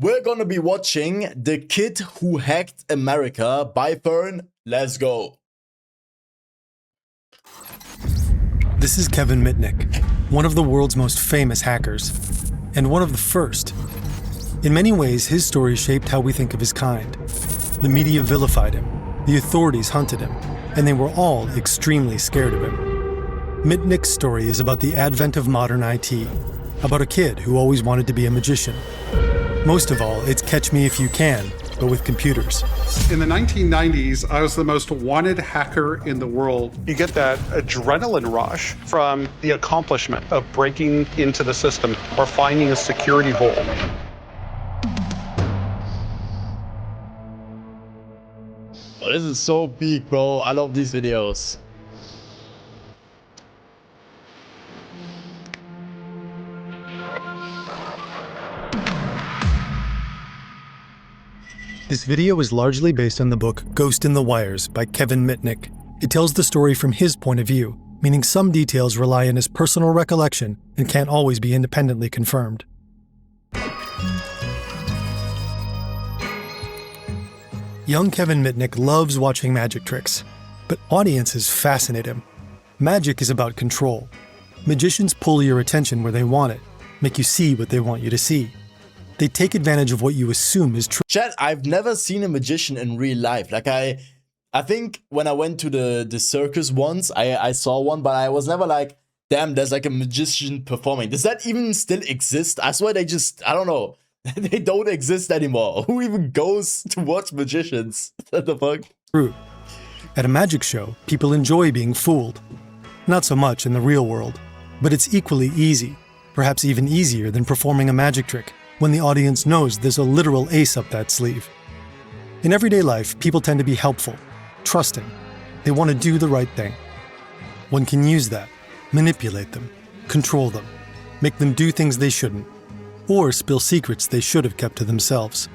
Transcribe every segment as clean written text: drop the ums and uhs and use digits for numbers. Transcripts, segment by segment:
We're gonna be watching The Kid Who Hacked America by Fern. Let's go. This is Kevin Mitnick, one of the world's most famous hackers, and one of the first. In many ways, his story shaped how we think of his kind. The media vilified him, the authorities hunted him, and they were all extremely scared of him. Mitnick's story is about the advent of modern IT, about a kid who always wanted to be a magician. Most of all, it's catch me if you can, but with computers. In the 1990s, I was the most wanted hacker in the world. You get that adrenaline rush from the accomplishment of breaking into the system or finding a security hole. Oh, this is so big, bro. I love these videos. This video is largely based on the book Ghost in the Wires by Kevin Mitnick. It tells the story from his point of view, meaning some details rely on his personal recollection and can't always be independently confirmed. Young Kevin Mitnick loves watching magic tricks, but audiences fascinate him. Magic is about control. Magicians pull your attention where they want it, make you see what they want you to see. They take advantage of what you assume is true. Chat, I've never seen a magician in real life. Like I think when I went to the circus once, I saw one, but I was never like, damn, there's like a magician performing. Does that even still exist? I swear they just, I don't know. They don't exist anymore. Who even goes to watch magicians? What the fuck? True. At a magic show, people enjoy being fooled. Not so much in the real world, but it's equally easy, perhaps even easier than performing a magic trick, when the audience knows there's a literal ace up that sleeve. In everyday life, people tend to be helpful, trusting. They want to do the right thing. One can use that, manipulate them, control them, make them do things they shouldn't, or spill secrets they should have kept to themselves.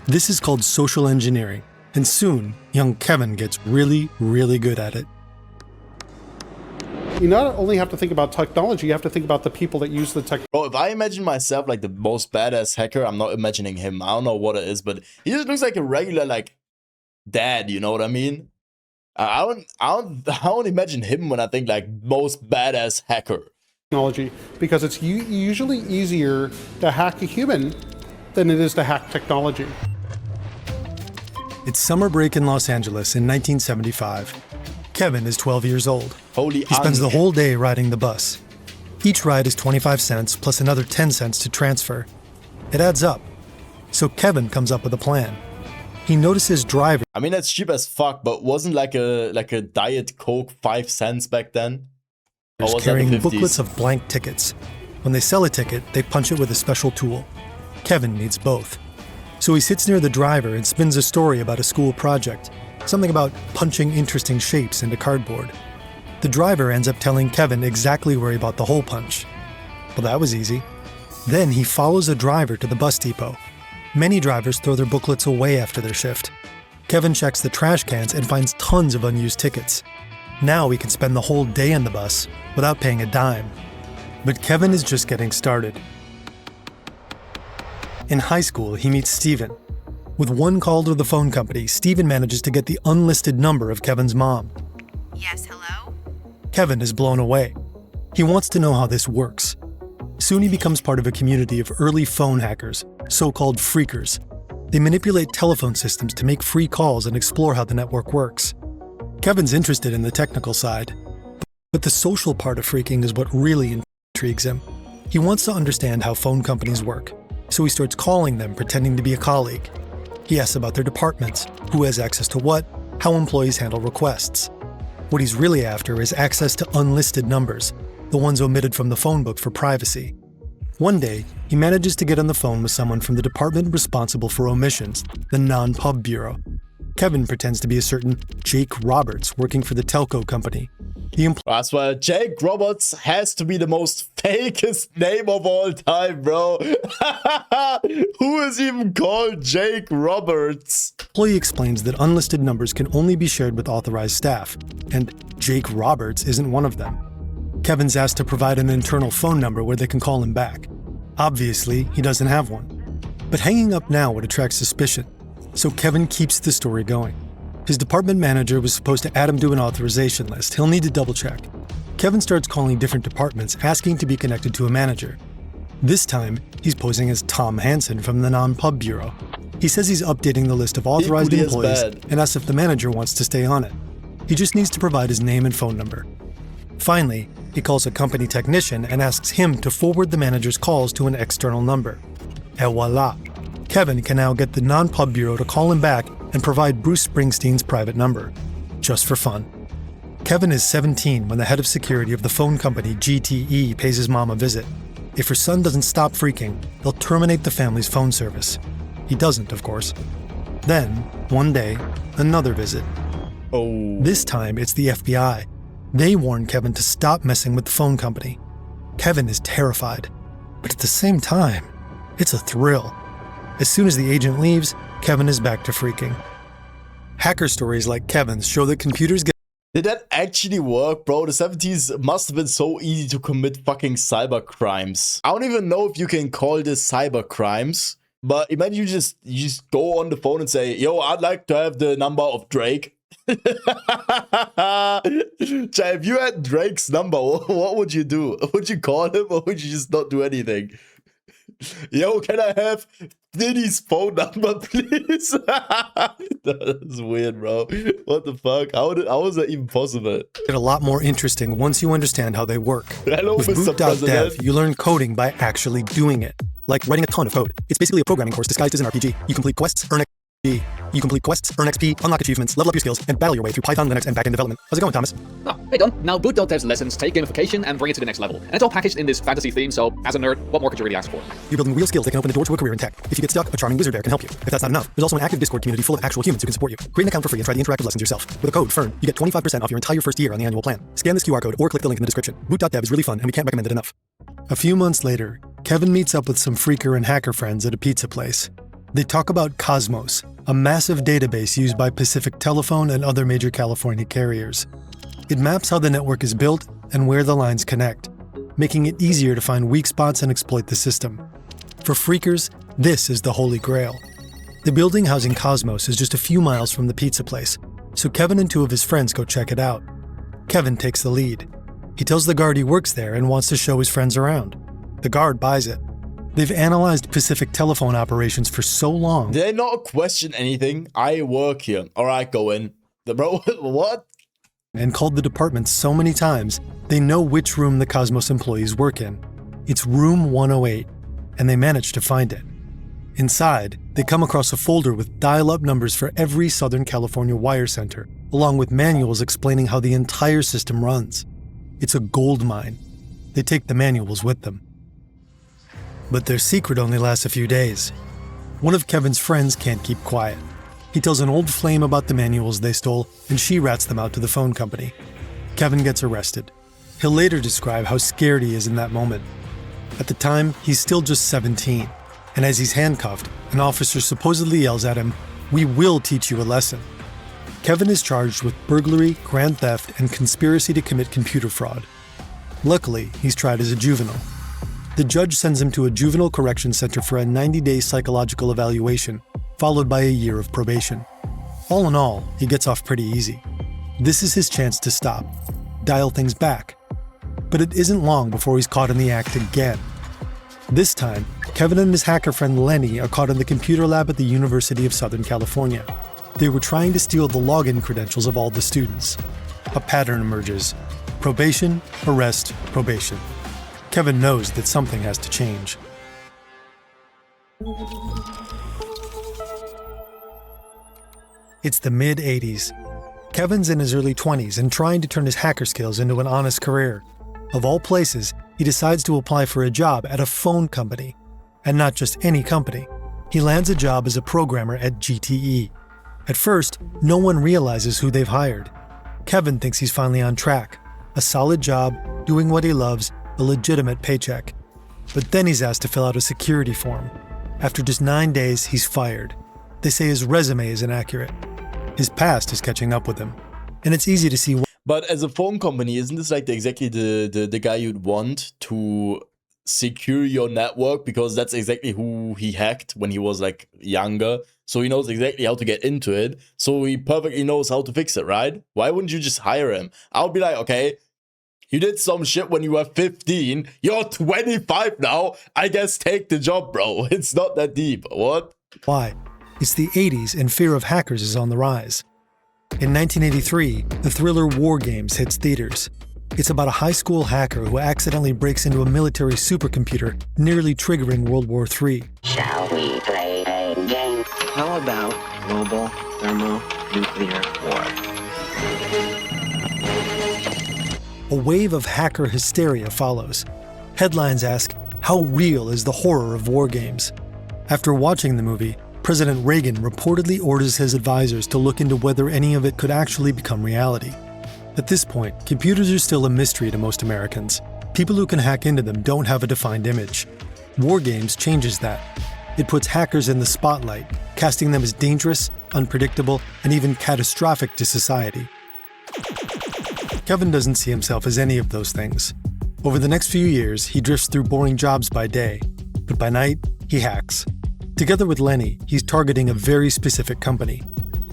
This is called social engineering, and soon, young Kevin gets really, really good at it. You not only have to think about technology, you have to think about the people that use the tech. Bro, if I imagine myself like the most badass hacker, I'm not imagining him. I don't know what it is, but he just looks like a regular like dad, you know what I mean? I don't imagine him when I think like most badass hacker. Technology, because it's usually easier to hack a human than it is to hack technology. It's summer break in Los Angeles in 1975. Kevin is 12 years old. Holy He spends the whole day riding the bus. Each ride is 25 cents plus another 10 cents to transfer. It adds up. So Kevin comes up with a plan. He notices drivers. I mean, that's cheap as fuck, but wasn't like a Diet Coke 5 cents back then? Or was that the Carrying 50s? booklets of blank tickets. When they sell a ticket, they punch it with a special tool. Kevin needs both. So he sits near the driver and spins a story about a school project. Something about punching interesting shapes into cardboard. The driver ends up telling Kevin exactly where he bought the hole punch. Well, that was easy. Then he follows a driver to the bus depot. Many drivers throw their booklets away after their shift. Kevin checks the trash cans and finds tons of unused tickets. Now he can spend the whole day on the bus without paying a dime. But Kevin is just getting started. In high school, he meets Steven. With one call to the phone company, Steven manages to get the unlisted number of Kevin's mom. Yes, hello? Kevin is blown away. He wants to know how this works. Soon he becomes part of a community of early phone hackers, so-called phreakers. They manipulate telephone systems to make free calls and explore how the network works. Kevin's interested in the technical side, but the social part of phreaking is what really intrigues him. He wants to understand how phone companies work, so he starts calling them pretending to be a colleague. He asks about their departments, who has access to what, how employees handle requests. What he's really after is access to unlisted numbers, the ones omitted from the phone book for privacy. One day, he manages to get on the phone with someone from the department responsible for omissions, the non-pub bureau. Kevin pretends to be a certain Jake Roberts working for the telco company. That's why Jake Roberts has to be the most fakest name of all time, bro. Who is even called Jake Roberts? Employee explains that unlisted numbers can only be shared with authorized staff, and Jake Roberts isn't one of them. Kevin's asked to provide an internal phone number where they can call him back. Obviously, he doesn't have one. But hanging up now would attract suspicion, so Kevin keeps the story going. His department manager was supposed to add him to an authorization list. He'll need to double-check. Kevin starts calling different departments, asking to be connected to a manager. This time, he's posing as Tom Hansen from the non-pub bureau. He says he's updating the list of authorized employees and asks if the manager wants to stay on it. He just needs to provide his name and phone number. Finally, he calls a company technician and asks him to forward the manager's calls to an external number. Et voila! Kevin can now get the non-pub bureau to call him back and provide Bruce Springsteen's private number, just for fun. Kevin is 17 when the head of security of the phone company GTE pays his mom a visit. If her son doesn't stop phreaking, they'll terminate the family's phone service. He doesn't, of course. Then, one day, another visit. Oh. This time, it's the FBI. They warn Kevin to stop messing with the phone company. Kevin is terrified, but at the same time, it's a thrill. As soon as the agent leaves, Kevin is back to phreaking. Hacker stories like Kevin's show that computers get... Did that actually work, bro? The 70s must have been so easy to commit fucking cyber crimes. I don't even know if you can call this cyber crimes, but imagine you just go on the phone and say, yo, I'd like to have the number of Drake. If you had Drake's number, what would you do? Would you call him or would you just not do anything? Yo, can I have Diddy's phone number, please? That's weird, bro. What the fuck? How is that even possible? Get a lot more interesting once you understand how they work. Hello, With Mr. President. boot.dev, you learn coding by actually doing it, like writing a ton of code. It's basically a programming course disguised as an RPG. You complete quests, earn XP. You complete quests, earn XP, unlock achievements, level up your skills, and battle your way through Python, Linux, and backend development. How's it going, Thomas? Oh, hey Don. Now boot.dev's lessons take gamification and bring it to the next level. And it's all packaged in this fantasy theme, so as a nerd, what more could you really ask for? You're building real skills that can open the door to a career in tech. If you get stuck, a charming wizard bear can help you. If that's not enough, there's also an active Discord community full of actual humans who can support you. Create an account for free and try the interactive lessons yourself. With a code, FERN, you get 25% off your entire first year on the annual plan. Scan this QR code or click the link in the description. Boot.dev is really fun and we can't recommend it enough. A few months later, Kevin meets up with some phreaker and hacker friends at a pizza place. They talk about Cosmos, a massive database used by Pacific Telephone and other major California carriers. It maps how the network is built and where the lines connect, making it easier to find weak spots and exploit the system. For phreakers, this is the holy grail. The building housing Cosmos is just a few miles from the pizza place, so Kevin and two of his friends go check it out. Kevin takes the lead. He tells the guard he works there and wants to show his friends around. The guard buys it. They've analyzed Pacific Telephone operations for so long. Did I not question anything? I work here. Alright, go in. Bro, what? And called the department so many times, they know which room the Cosmos employees work in. It's room 108, and they managed to find it. Inside, they come across a folder with dial-up numbers for every Southern California wire center, along with manuals explaining how the entire system runs. It's a gold mine. They take the manuals with them. But their secret only lasts a few days. One of Kevin's friends can't keep quiet. He tells an old flame about the manuals they stole, and she rats them out to the phone company. Kevin gets arrested. He'll later describe how scared he is in that moment. At the time, he's still just 17, and as he's handcuffed, an officer supposedly yells at him, "We will teach you a lesson." Kevin is charged with burglary, grand theft, and conspiracy to commit computer fraud. Luckily, he's tried as a juvenile. The judge sends him to a juvenile correction center for a 90-day psychological evaluation, followed by a year of probation. All in all, he gets off pretty easy. This is his chance to stop, dial things back. But it isn't long before he's caught in the act again. This time, Kevin and his hacker friend Lenny are caught in the computer lab at the University of Southern California. They were trying to steal the login credentials of all the students. A pattern emerges. Probation, arrest, probation. Kevin knows that something has to change. It's the mid-80s. Kevin's in his early 20s and trying to turn his hacker skills into an honest career. Of all places, he decides to apply for a job at a phone company. And not just any company. He lands a job as a programmer at GTE. At first, no one realizes who they've hired. Kevin thinks he's finally on track. A solid job, doing what he loves, a legitimate paycheck. But then he's asked to fill out a security form. After just 9 days, he's fired. They say his resume is inaccurate. His past is catching up with him. And it's easy to see But as a phone company, isn't this like exactly the guy you'd want to secure your network because that's exactly who he hacked when he was like younger. So he knows exactly how to get into it. So he perfectly knows how to fix it, right? Why wouldn't you just hire him? I'll be like, okay, you did some shit when you were 15. You're 25 now. I guess take the job, bro. It's not that deep. What? Why? It's the 80s and fear of hackers is on the rise. In 1983, the thriller War Games hits theaters. It's about a high school hacker who accidentally breaks into a military supercomputer, nearly triggering World War III. Shall we play a game? How about global thermonuclear war? A wave of hacker hysteria follows. Headlines ask, how real is the horror of war games? After watching the movie, President Reagan reportedly orders his advisors to look into whether any of it could actually become reality. At this point, computers are still a mystery to most Americans. People who can hack into them don't have a defined image. War Games changes that. It puts hackers in the spotlight, casting them as dangerous, unpredictable, and even catastrophic to society. Kevin doesn't see himself as any of those things. Over the next few years, he drifts through boring jobs by day, but by night, he hacks. Together with Lenny, he's targeting a very specific company.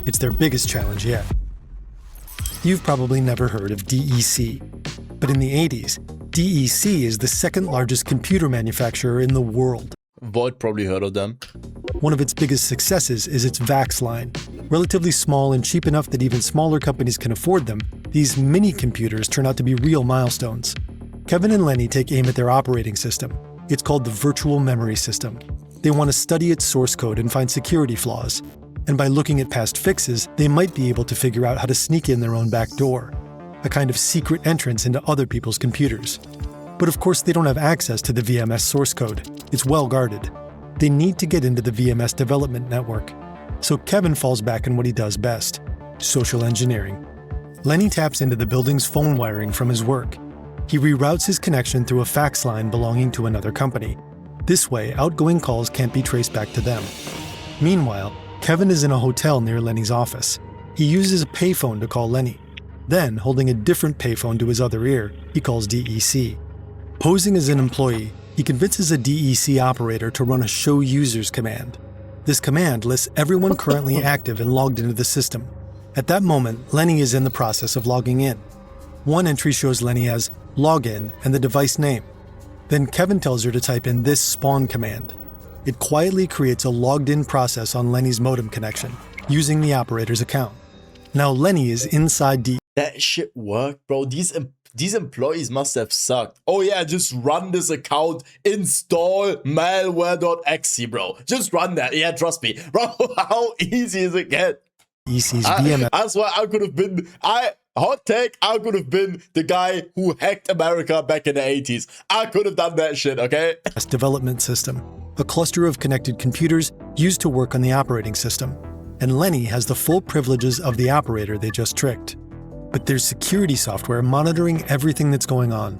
It's their biggest challenge yet. You've probably never heard of DEC, but in the 80s, DEC is the second largest computer manufacturer in the world. Void probably heard of them. One of its biggest successes is its VAX line. Relatively small and cheap enough that even smaller companies can afford them, these mini computers turn out to be real milestones. Kevin and Lenny take aim at their operating system. It's called the Virtual Memory System. They want to study its source code and find security flaws. And by looking at past fixes, they might be able to figure out how to sneak in their own back door, a kind of secret entrance into other people's computers. But of course, they don't have access to the VMS source code. It's well guarded. They need to get into the VMS development network. So Kevin falls back on what he does best: social engineering. Lenny taps into the building's phone wiring from his work. He reroutes his connection through a fax line belonging to another company. This way, outgoing calls can't be traced back to them. Meanwhile, Kevin is in a hotel near Lenny's office. He uses a payphone to call Lenny. Then, holding a different payphone to his other ear, he calls DEC. Posing as an employee, he convinces a DEC operator to run a show users command. This command lists everyone currently active and logged into the system. At that moment, Lenny is in the process of logging in. One entry shows Lenny as login and the device name. Then Kevin tells her to type in this spawn command. It quietly creates a logged-in process on Lenny's modem connection, using the operator's account. Now Lenny is inside DEC. That shit worked, bro. These employees must have sucked. Oh yeah, just run this account, install malware.exe, bro. Just run that. Yeah, trust me. Bro, how easy is it get? DEC's VMS. That's why I could have been, hot take, I could have been the guy who hacked America back in the 80s. I could have done that shit, okay? Development system, a cluster of connected computers used to work on the operating system. And Lenny has the full privileges of the operator they just tricked. But there's security software monitoring everything that's going on.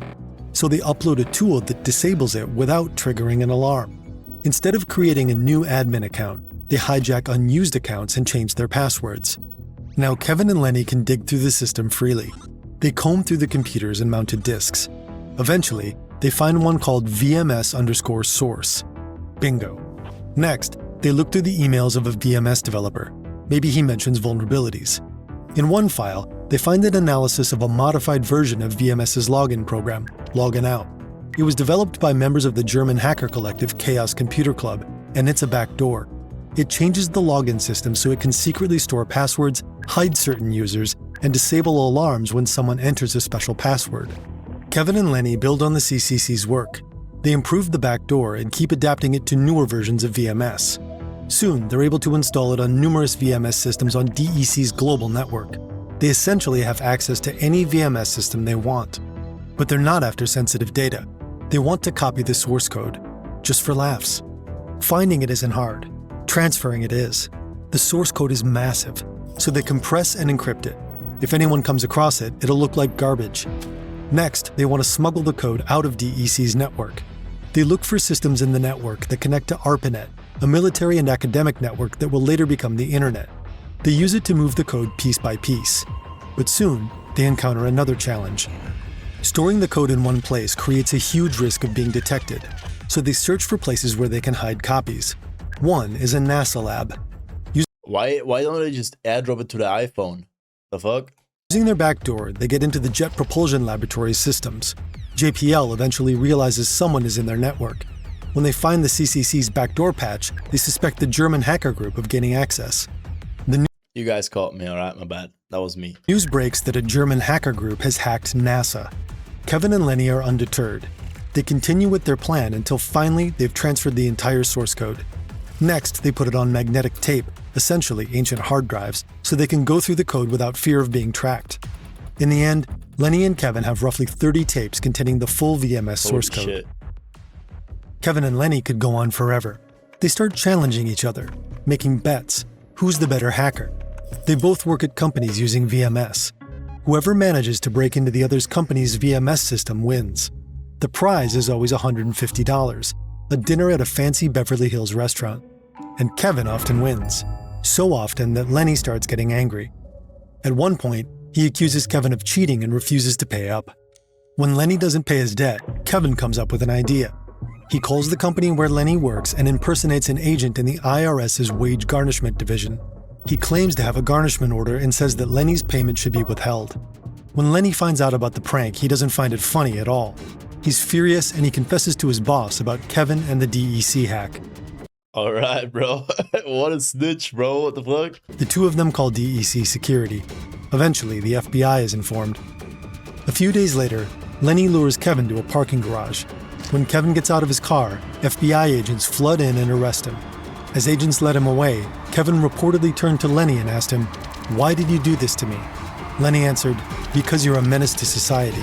So they upload a tool that disables it without triggering an alarm. Instead of creating a new admin account, they hijack unused accounts and change their passwords. Now Kevin and Lenny can dig through the system freely. They comb through the computers and mounted disks. Eventually, they find one called VMS_source. Bingo. Next, they look through the emails of a VMS developer. Maybe he mentions vulnerabilities. In one file, they find an analysis of a modified version of VMS's login program, Login Out. It was developed by members of the German hacker collective Chaos Computer Club, and it's a backdoor. It changes the login system so it can secretly store passwords, hide certain users, and disable alarms when someone enters a special password. Kevin and Lenny build on the CCC's work. They improve the backdoor and keep adapting it to newer versions of VMS. Soon, they're able to install it on numerous VMS systems on DEC's global network. They essentially have access to any VMS system they want. But they're not after sensitive data. They want to copy the source code, just for laughs. Finding it isn't hard. Transferring it is. The source code is massive, so they compress and encrypt it. If anyone comes across it, it'll look like garbage. Next, they want to smuggle the code out of DEC's network. They look for systems in the network that connect to ARPANET, a military and academic network that will later become the internet. They use it to move the code piece by piece. But soon, they encounter another challenge. Storing the code in one place creates a huge risk of being detected, so they search for places where they can hide copies. One is a NASA lab. Why don't they just airdrop it to the iPhone? The fuck? Using their backdoor, they get into the Jet Propulsion Laboratory's systems. JPL eventually realizes someone is in their network. When they find the CCC's backdoor patch, they suspect the German hacker group of gaining access. You guys caught me, alright? My bad. That was me. News breaks that a German hacker group has hacked NASA. Kevin and Lenny are undeterred. They continue with their plan until finally they've transferred the entire source code. Next, they put it on magnetic tape, essentially ancient hard drives, so they can go through the code without fear of being tracked. In the end, Lenny and Kevin have roughly 30 tapes containing the full VMS source code. Shit. Kevin and Lenny could go on forever. They start challenging each other, making bets. Who's the better hacker? They both work at companies using VMS. Whoever manages to break into the other's company's VMS system wins. The prize is always $150, a dinner at a fancy Beverly Hills restaurant. And Kevin often wins, so often that Lenny starts getting angry. At one point, he accuses Kevin of cheating and refuses to pay up. When Lenny doesn't pay his debt, Kevin comes up with an idea. He calls the company where Lenny works and impersonates an agent in the IRS's wage garnishment division. He claims to have a garnishment order and says that Lenny's payment should be withheld. When Lenny finds out about the prank, he doesn't find it funny at all. He's furious and he confesses to his boss about Kevin and the DEC hack. Alright, bro. What a snitch, bro. What the fuck? The two of them call DEC security. Eventually, the FBI is informed. A few days later, Lenny lures Kevin to a parking garage. When Kevin gets out of his car, FBI agents flood in and arrest him. As agents led him away, Kevin reportedly turned to Lenny and asked him, "Why did you do this to me?" Lenny answered, "Because you're a menace to society."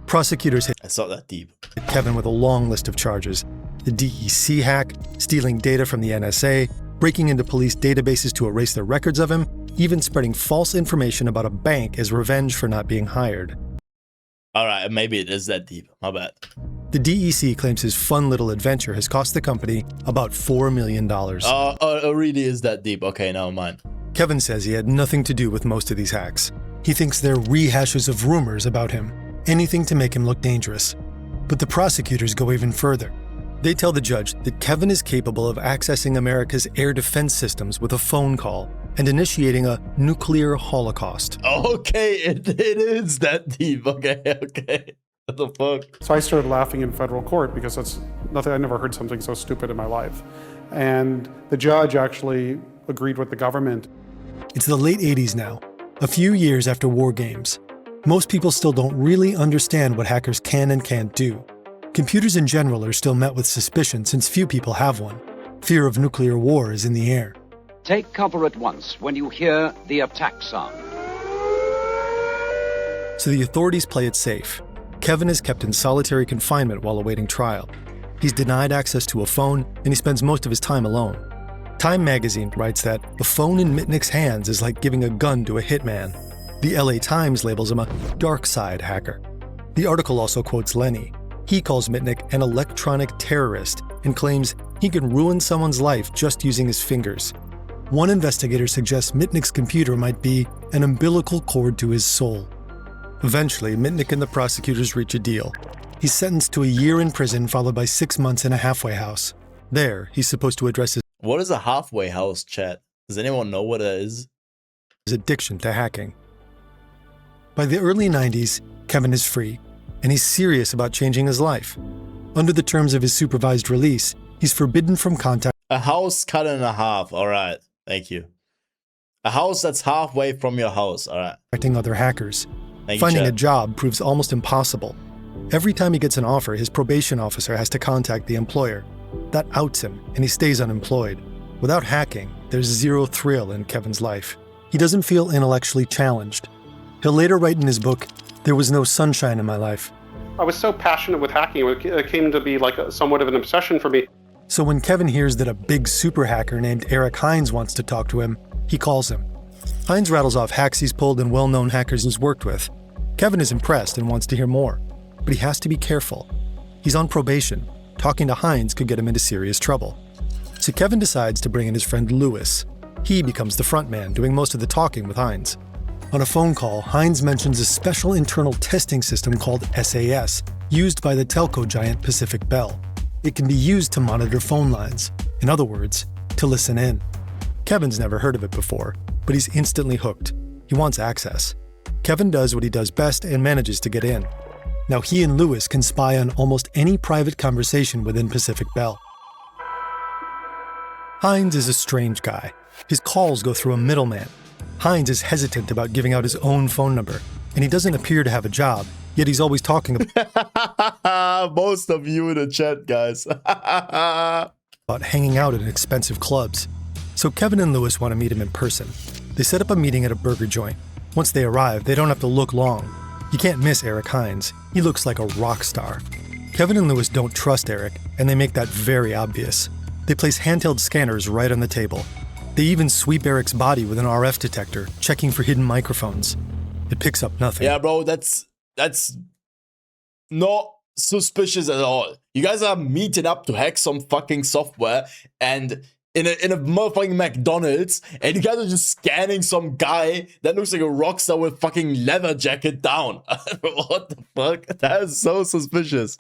Prosecutors hit I saw that deep. Kevin with a long list of charges: the DEC hack, stealing data from the NSA, breaking into police databases to erase their records of him, even spreading false information about a bank as revenge for not being hired. Alright, maybe it is that deep. My bad. The DEC claims his fun little adventure has cost the company about $4 million. It really is that deep. Okay, never mind. Kevin says he had nothing to do with most of these hacks. He thinks they're rehashes of rumors about him, anything to make him look dangerous. But the prosecutors go even further. They tell the judge that Kevin is capable of accessing America's air defense systems with a phone call and initiating a nuclear holocaust. Okay, it is that deep. Okay. What the fuck? So I started laughing in federal court because that's nothing. I never heard something so stupid in my life. And the judge actually agreed with the government. It's the late 80s now, a few years after war games. Most people still don't really understand what hackers can and can't do. Computers in general are still met with suspicion since few people have one. Fear of nuclear war is in the air. Take cover at once when you hear the attack sound. So the authorities play it safe. Kevin is kept in solitary confinement while awaiting trial. He's denied access to a phone, and he spends most of his time alone. Time magazine writes that a phone in Mitnick's hands is like giving a gun to a hitman. The LA Times labels him a dark side hacker. The article also quotes Lenny. He calls Mitnick an electronic terrorist and claims he can ruin someone's life just using his fingers. One investigator suggests Mitnick's computer might be an umbilical cord to his soul. Eventually, Mitnick and the prosecutors reach a deal. He's sentenced to a year in prison, followed by 6 months in a halfway house. There, he's supposed to address What is a halfway house, chat? Does anyone know what that is? his addiction to hacking. By the early 90s, Kevin is free, and he's serious about changing his life. Under the terms of his supervised release, he's forbidden from contact. A house cut in half. Alright, thank you. A house that's halfway from your house. Alright. Contacting other hackers. Thank you, Finding a chat. job proves almost impossible. Every time he gets an offer, his probation officer has to contact the employer. That outs him, and he stays unemployed. Without hacking, there's zero thrill in Kevin's life. He doesn't feel intellectually challenged. He'll later write in his book, "There was no sunshine in my life." I was so passionate with hacking, it came to be like somewhat of an obsession for me. So when Kevin hears that a big super hacker named Eric Hines wants to talk to him, he calls him. Hines rattles off hacks he's pulled and well-known hackers he's worked with. Kevin is impressed and wants to hear more, but he has to be careful. He's on probation. Talking to Hines could get him into serious trouble. So Kevin decides to bring in his friend Lewis. He becomes the front man, doing most of the talking with Hines. On a phone call, Hines mentions a special internal testing system called SAS, used by the telco giant Pacific Bell. It can be used to monitor phone lines. In other words, to listen in. Kevin's never heard of it before, but he's instantly hooked. He wants access. Kevin does what he does best and manages to get in. Now he and Lewis can spy on almost any private conversation within Pacific Bell. Hines is a strange guy. His calls go through a middleman. Hines is hesitant about giving out his own phone number, and he doesn't appear to have a job, yet he's always talking about most of you in the chat, guys. hanging out at expensive clubs. So Kevin and Lewis want to meet him in person. They set up a meeting at a burger joint. Once they arrive, they don't have to look long. You can't miss Eric Hines. He looks like a rock star. Kevin and Lewis don't trust Eric, and they make that very obvious. They place handheld scanners right on the table. They even sweep Eric's body with an RF detector, checking for hidden microphones. It picks up nothing. Yeah, bro, that's not suspicious at all. You guys are meeting up to hack some fucking software and in a motherfucking McDonald's, and you guys are just scanning some guy that looks like a rock star with fucking leather jacket down. What the fuck? That is so suspicious.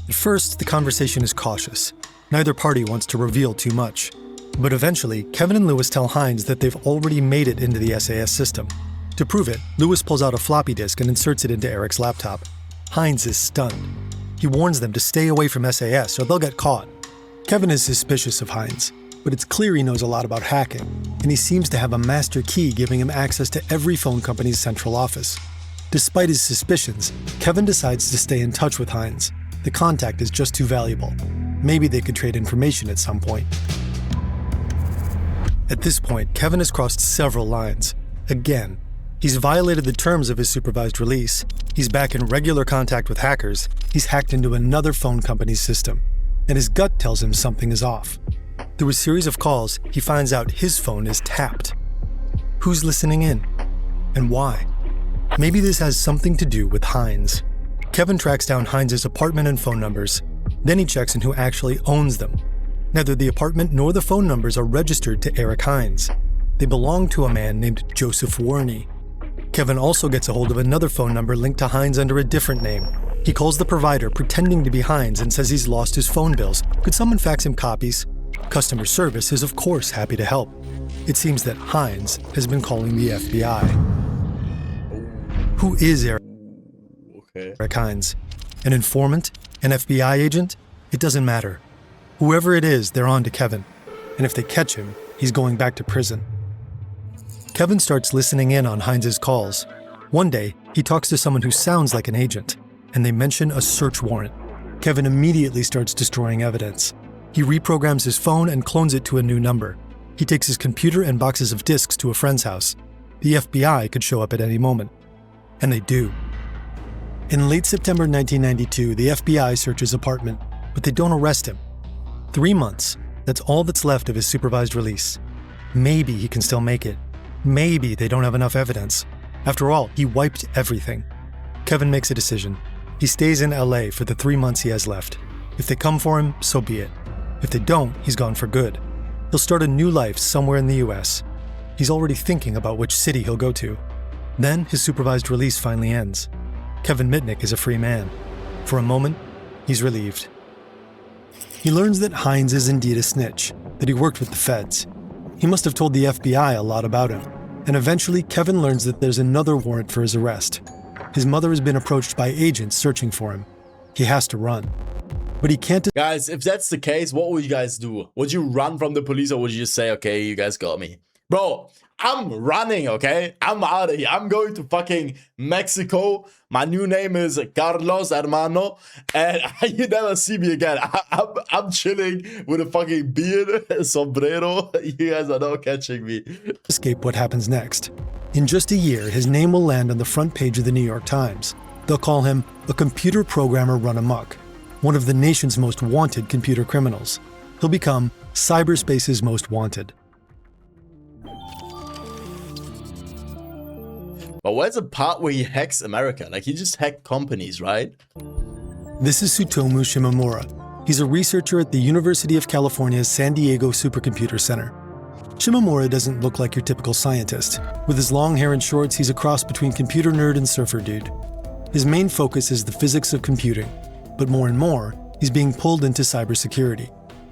At first, the conversation is cautious. Neither party wants to reveal too much. But eventually, Kevin and Lewis tell Hines that they've already made it into the SAS system. To prove it, Lewis pulls out a floppy disk and inserts it into Eric's laptop. Hines is stunned. He warns them to stay away from SAS or they'll get caught. Kevin is suspicious of Hines, but it's clear he knows a lot about hacking, and he seems to have a master key giving him access to every phone company's central office. Despite his suspicions, Kevin decides to stay in touch with Hines. The contact is just too valuable. Maybe they could trade information at some point. At this point, Kevin has crossed several lines. Again, he's violated the terms of his supervised release. He's back in regular contact with hackers. He's hacked into another phone company's system. And his gut tells him something is off. Through a series of calls, he finds out his phone is tapped. Who's listening in? And why? Maybe this has something to do with Hines. Kevin tracks down Hines' apartment and phone numbers. Then he checks in who actually owns them. Neither the apartment nor the phone numbers are registered to Eric Hines. They belong to a man named Joseph Warney. Kevin also gets a hold of another phone number linked to Hines under a different name. He calls the provider pretending to be Hines and says he's lost his phone bills. Could someone fax him copies? Customer service is of course happy to help. It seems that Hines has been calling the FBI. Who is Eric Hines? An informant? An FBI agent? It doesn't matter. Whoever it is, they're on to Kevin. And if they catch him, he's going back to prison. Kevin starts listening in on Hines' calls. One day, he talks to someone who sounds like an agent, and they mention a search warrant. Kevin immediately starts destroying evidence. He reprograms his phone and clones it to a new number. He takes his computer and boxes of disks to a friend's house. The FBI could show up at any moment. And they do. In late September 1992, the FBI search his apartment, but they don't arrest him. 3 months, that's all that's left of his supervised release. Maybe he can still make it. Maybe they don't have enough evidence. After all, he wiped everything. Kevin makes a decision. He stays in LA for the 3 months he has left. If they come for him, so be it. If they don't, he's gone for good. He'll start a new life somewhere in the US. He's already thinking about which city he'll go to. Then his supervised release finally ends. Kevin Mitnick is a free man. For a moment, he's relieved. He learns that Hines is indeed a snitch, that he worked with the feds. He must have told the FBI a lot about him. And eventually, Kevin learns that there's another warrant for his arrest. His mother has been approached by agents searching for him. He has to run. But he can't... Guys, if that's the case, what would you guys do? Would you run from the police or would you just say, okay, you guys got me? Bro, I'm running, okay? I'm out of here. I'm going to fucking Mexico. My new name is Carlos Hermano. And you never see me again. I'm chilling with a fucking beard, sombrero. You guys are not catching me. Escape what happens next. In just a year, his name will land on the front page of the New York Times. They'll call him a computer programmer run amok, one of the nation's most wanted computer criminals. He'll become cyberspace's most wanted. But where's the part where he hacks America? Like, he just hacked companies, right? This is Tsutomu Shimomura. He's a researcher at the University of California's San Diego Supercomputer Center. Shimomura doesn't look like your typical scientist. With his long hair and shorts, he's a cross between computer nerd and surfer dude. His main focus is the physics of computing, but more and more, he's being pulled into cybersecurity.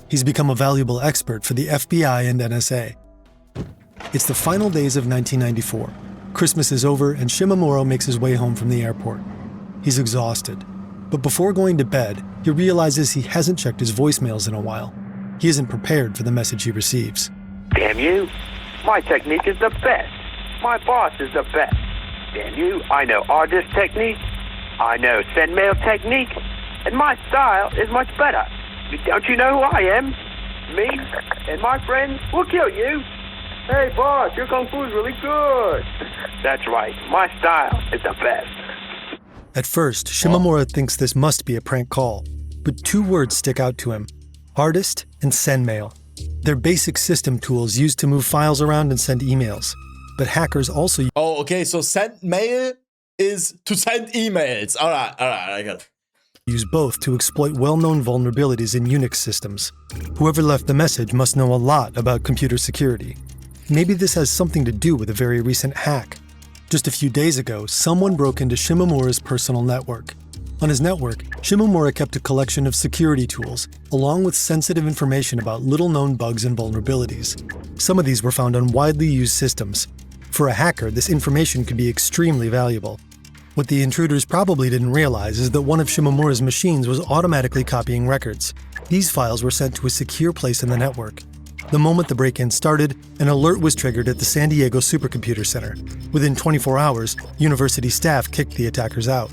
He's become a valuable expert for the FBI and NSA. It's the final days of 1994. Christmas is over and Shimomura makes his way home from the airport. He's exhausted, but before going to bed, he realizes he hasn't checked his voicemails in a while. He isn't prepared for the message he receives. Damn you, my technique is the best. My boss is the best. Damn you, I know artist technique, I know send mail technique, and my style is much better. Don't you know who I am? Me and my friends will kill you. Hey boss, your kung fu is really good. That's right, my style is the best. At first, Shimomura thinks this must be a prank call, but two words stick out to him: artist and send mail. They're basic system tools used to move files around and send emails. But hackers also Oh, okay, so send mail is to send emails. Alright, I got it. use both to exploit well-known vulnerabilities in Unix systems. Whoever left the message must know a lot about computer security. Maybe this has something to do with a very recent hack. Just a few days ago, someone broke into Shimomura's personal network. On his network, Shimomura kept a collection of security tools, along with sensitive information about little-known bugs and vulnerabilities. Some of these were found on widely used systems. For a hacker, this information could be extremely valuable. What the intruders probably didn't realize is that one of Shimomura's machines was automatically copying records. These files were sent to a secure place in the network. The moment the break-in started, an alert was triggered at the San Diego Supercomputer Center. Within 24 hours, university staff kicked the attackers out.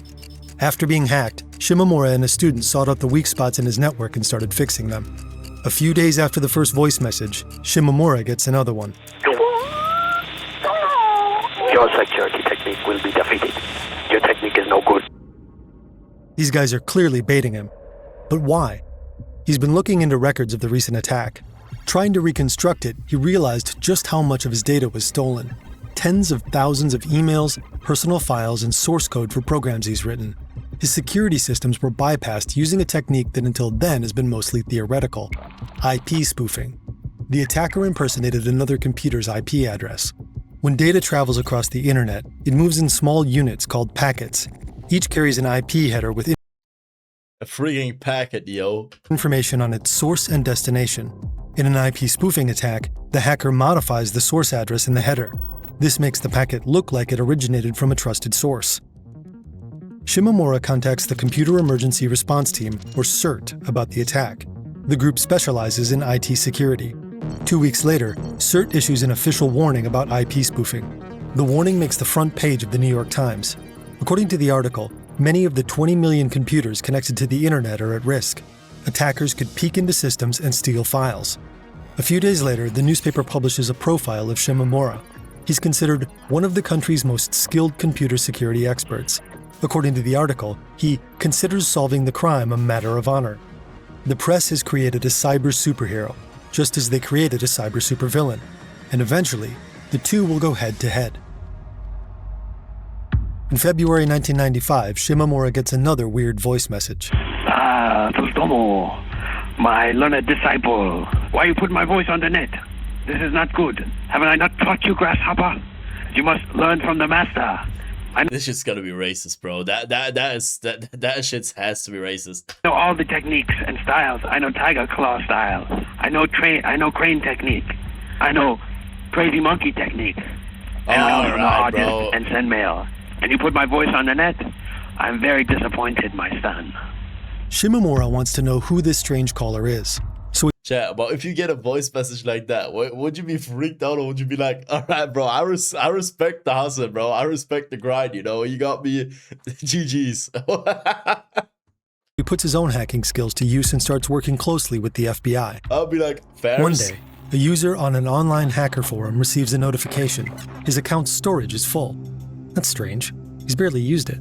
After being hacked, Shimomura and a student sought out the weak spots in his network and started fixing them. A few days after the first voice message, Shimomura gets another one. Your security technique will be defeated. Your technique is no good. These guys are clearly baiting him. But why? He's been looking into records of the recent attack. Trying to reconstruct it, he realized just how much of his data was stolen. Tens of thousands of emails, personal files, and source code for programs he's written. His security systems were bypassed using a technique that until then has been mostly theoretical: IP spoofing. The attacker impersonated another computer's IP address. When data travels across the internet, it moves in small units called packets. Each carries an IP header with A freaking packet, yo. information on its source and destination. In an IP spoofing attack, the hacker modifies the source address in the header. This makes the packet look like it originated from a trusted source. Shimomura contacts the Computer Emergency Response Team, or CERT, about the attack. The group specializes in IT security. 2 weeks later, CERT issues an official warning about IP spoofing. The warning makes the front page of the New York Times. According to the article, many of the 20 million computers connected to the internet are at risk. Attackers could peek into systems and steal files. A few days later, the newspaper publishes a profile of Shimomura. He's considered one of the country's most skilled computer security experts. According to the article, he considers solving the crime a matter of honor. The press has created a cyber superhero, just as they created a cyber supervillain, and eventually, the two will go head-to-head. In February 1995, Shimomura gets another weird voice message. Tsutomo, my learned disciple, why you put my voice on the net? This is not good. Haven't I not taught you, grasshopper? You must learn from the master. This shit's gotta be racist, bro. That shit has to be racist. I know all the techniques and styles. I know tiger claw style. I know crane technique. I know crazy monkey technique. And I also know artist and send mail. And you put my voice on the net? I'm very disappointed, my son. Shimomura wants to know who this strange caller is. So Chat, but if you get a voice message like that, would you be freaked out, or would you be like, alright, bro, I respect the hustle, bro. I respect the grind, you know? You got me. GG's. he puts his own hacking skills to use and starts working closely with the FBI. I'll be like, Ferris. One day, a user on an online hacker forum receives a notification. His account's storage is full. That's strange. He's barely used it.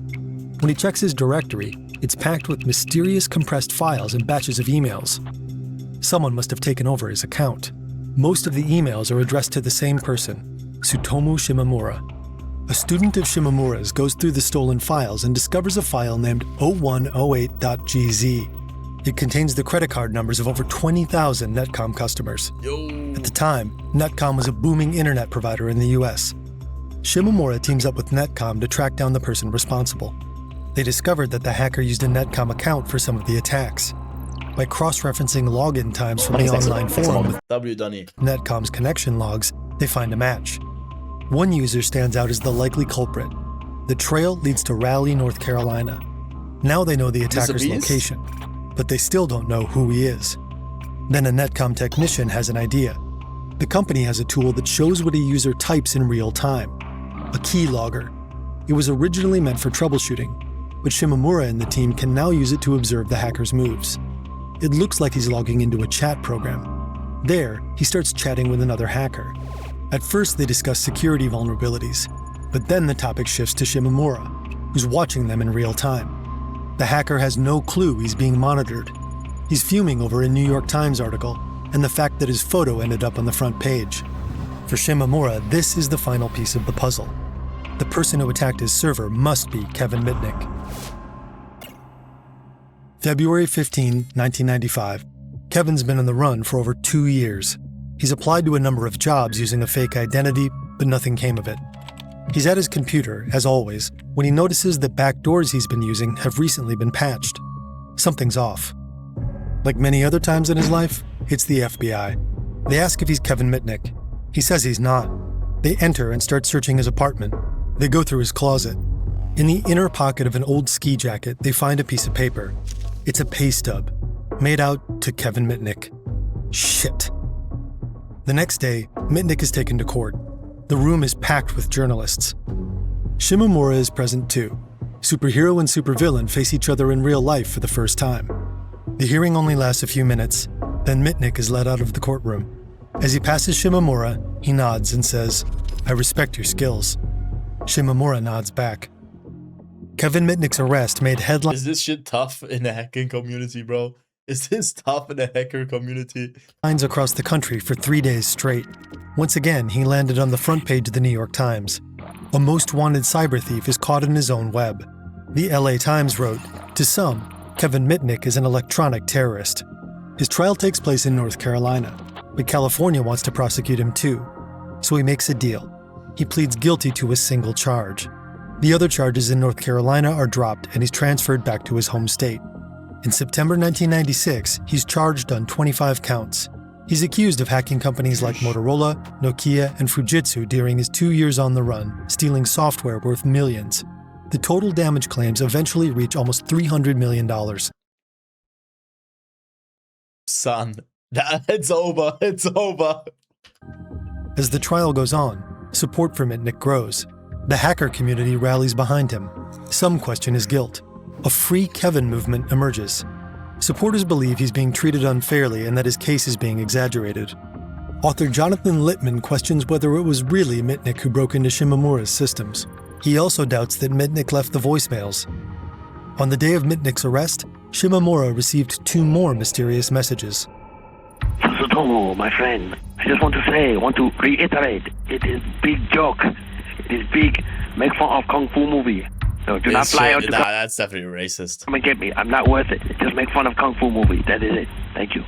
When he checks his directory, it's packed with mysterious compressed files and batches of emails. Someone must have taken over his account. Most of the emails are addressed to the same person, Tsutomu Shimomura. A student of Shimomura's goes through the stolen files and discovers a file named 0108.gz. It contains the credit card numbers of over 20,000 Netcom customers. Yo. At the time, Netcom was a booming internet provider in the US. Shimomura teams up with Netcom to track down the person responsible. They discovered that the hacker used a Netcom account for some of the attacks. By cross-referencing login times from the online forum with Netcom's connection logs, they find a match. One user stands out as the likely culprit. The trail leads to Raleigh, North Carolina. Now they know the attacker's location, but they still don't know who he is. Then a Netcom technician has an idea. The company has a tool that shows what a user types in real time, a keylogger. It was originally meant for troubleshooting, but Shimomura and the team can now use it to observe the hacker's moves. It looks like he's logging into a chat program. There, he starts chatting with another hacker. At first, they discuss security vulnerabilities, but then the topic shifts to Shimomura, who's watching them in real time. The hacker has no clue he's being monitored. He's fuming over a New York Times article and the fact that his photo ended up on the front page. For Shimomura, this is the final piece of the puzzle. The person who attacked his server must be Kevin Mitnick. February 15, 1995. Kevin's been on the run for over 2 years. He's applied to a number of jobs using a fake identity, but nothing came of it. He's at his computer, as always, when he notices that backdoors he's been using have recently been patched. Something's off. Like many other times in his life, it's the FBI. They ask if he's Kevin Mitnick. He says he's not. They enter and start searching his apartment. They go through his closet. In the inner pocket of an old ski jacket, they find a piece of paper. It's a pay stub, made out to Kevin Mitnick. Shit. The next day, Mitnick is taken to court. The room is packed with journalists. Shimomura is present too. Superhero and supervillain face each other in real life for the first time. The hearing only lasts a few minutes, then Mitnick is led out of the courtroom. As he passes Shimomura, he nods and says, "I respect your skills." Shimomura nods back. Kevin Mitnick's arrest made headlines. Is this shit tough in the hacking community, bro? Is this tough in the hacker community? Across the country for 3 days straight. Once again, he landed on the front page of the New York Times. A most wanted cyber thief is caught in his own web. The LA Times wrote, "To some, Kevin Mitnick is an electronic terrorist." His trial takes place in North Carolina, but California wants to prosecute him too. So he makes a deal. He pleads guilty to a single charge. The other charges in North Carolina are dropped and he's transferred back to his home state. In September 1996, he's charged on 25 counts. He's accused of hacking companies like Motorola, Nokia, and Fujitsu during his 2 years on the run, stealing software worth millions. The total damage claims eventually reach almost $300 million. Son, it's over, it's over. As the trial goes on, support for Mitnick grows. The hacker community rallies behind him. Some question his guilt. A Free Kevin movement emerges. Supporters believe he's being treated unfairly and that his case is being exaggerated. Author Jonathan Littman questions whether it was really Mitnick who broke into Shimomura's systems. He also doubts that Mitnick left the voicemails. On the day of Mitnick's arrest, Shimomura received 2 more mysterious messages. Sutomo, my friend, I just want to reiterate, it is big joke. It is big, make fun of Kung Fu movie. So do not fly out to that's definitely racist. come and get me. I'm not worth it. Just make fun of Kung Fu movie. That is it. Thank you.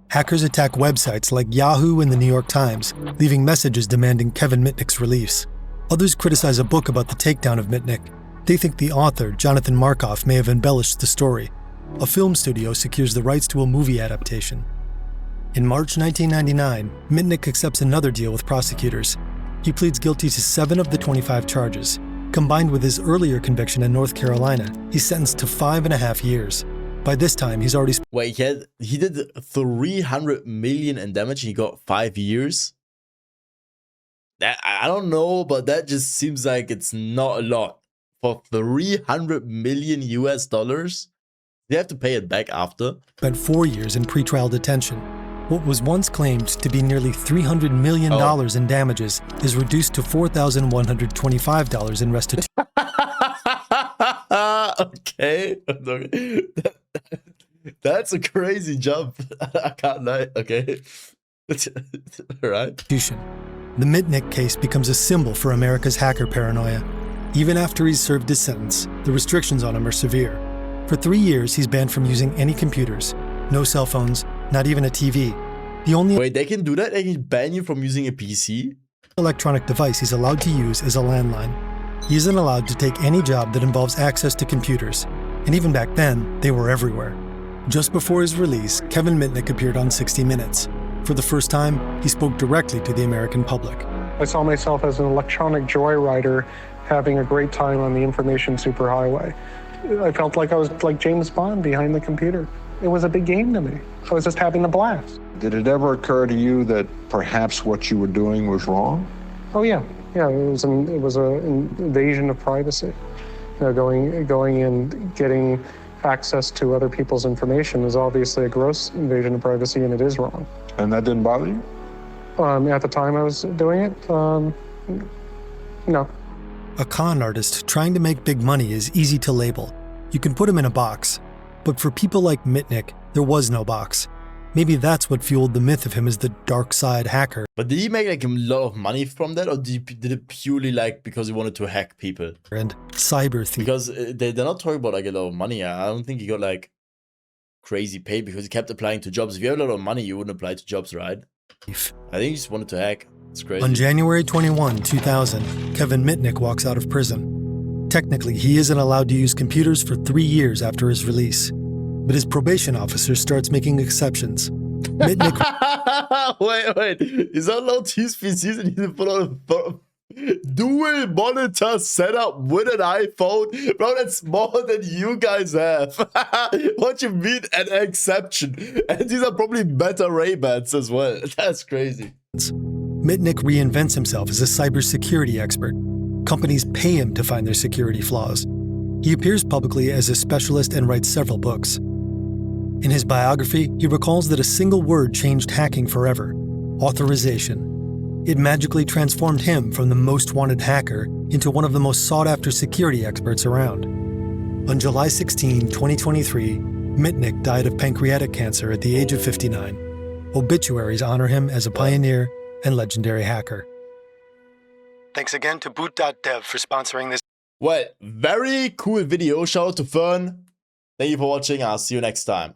Hackers attack websites like Yahoo and the New York Times, leaving messages demanding Kevin Mitnick's release. Others criticize a book about the takedown of Mitnick. They think the author, Jonathan Markoff, may have embellished the story. A film studio secures the rights to a movie adaptation. In March 1999, Mitnick accepts another deal with prosecutors. He pleads guilty to 7 of the 25 charges. Combined with his earlier conviction in North Carolina, he's sentenced to 5.5 years. By this time, he's already... Wait, he did 300 million in damage. He got 5 years. That, I don't know, but that just seems like it's not a lot. For 300 million US dollars, they have to pay it back after. Spent 4 years in pretrial detention. What was once claimed to be nearly $300 million in damages is reduced to $4,125 in restitution. Okay. That's a crazy jump. I can't lie. Okay. Right. The Mitnick case becomes a symbol for America's hacker paranoia. Even after he's served his sentence, the restrictions on him are severe. For 3 years, he's banned from using any computers. No cell phones, not even a TV. The only Wait, they can do that? They can ban you from using a PC? electronic device he's allowed to use is a landline. He isn't allowed to take any job that involves access to computers, and even back then, they were everywhere. Just before his release, Kevin Mitnick appeared on 60 Minutes. For the first time, he spoke directly to the American public. I saw myself as an electronic joyrider having a great time on the information superhighway. I felt like I was like James Bond behind the computer. It was a big game to me. I was just having a blast. Did it ever occur to you that perhaps what you were doing was wrong? Oh yeah, yeah. It was an invasion of privacy. Going and getting access to other people's information is obviously a gross invasion of privacy, and it is wrong. And that didn't bother you? At the time I was doing it, no. A con artist trying to make big money is easy to label. You can put him in a box. But for people like Mitnick, there was no box. Maybe that's what fueled the myth of him as the dark side hacker. But did he make like a lot of money from that, or did it purely like because he wanted to hack people? And cyber thief. Because they're not talking about like a lot of money. I don't think he got like crazy paid because he kept applying to jobs. If you have a lot of money, you wouldn't apply to jobs, right? I think he just wanted to hack. It's crazy. On January 21, 2000, Kevin Mitnick walks out of prison. Technically, he isn't allowed to use computers for 3 years after his release. But his probation officer starts making exceptions. Mitnick... wait. He's not allowed to use PCs and he's put on a dual monitor setup with an iPhone? Bro, that's more than you guys have. What you mean an exception? And these are probably better Ray-Bans as well. That's crazy. Mitnick reinvents himself as a cybersecurity expert. Companies pay him to find their security flaws. He appears publicly as a specialist and writes several books. In his biography, he recalls that a single word changed hacking forever: authorization. It magically transformed him from the most wanted hacker into one of the most sought-after security experts around. On July 16, 2023, Mitnick died of pancreatic cancer at the age of 59. Obituaries honor him as a pioneer and legendary hacker. Thanks again to boot.dev for sponsoring this. Well, very cool video. Shout out to Fern. Thank you for watching. I'll see you next time.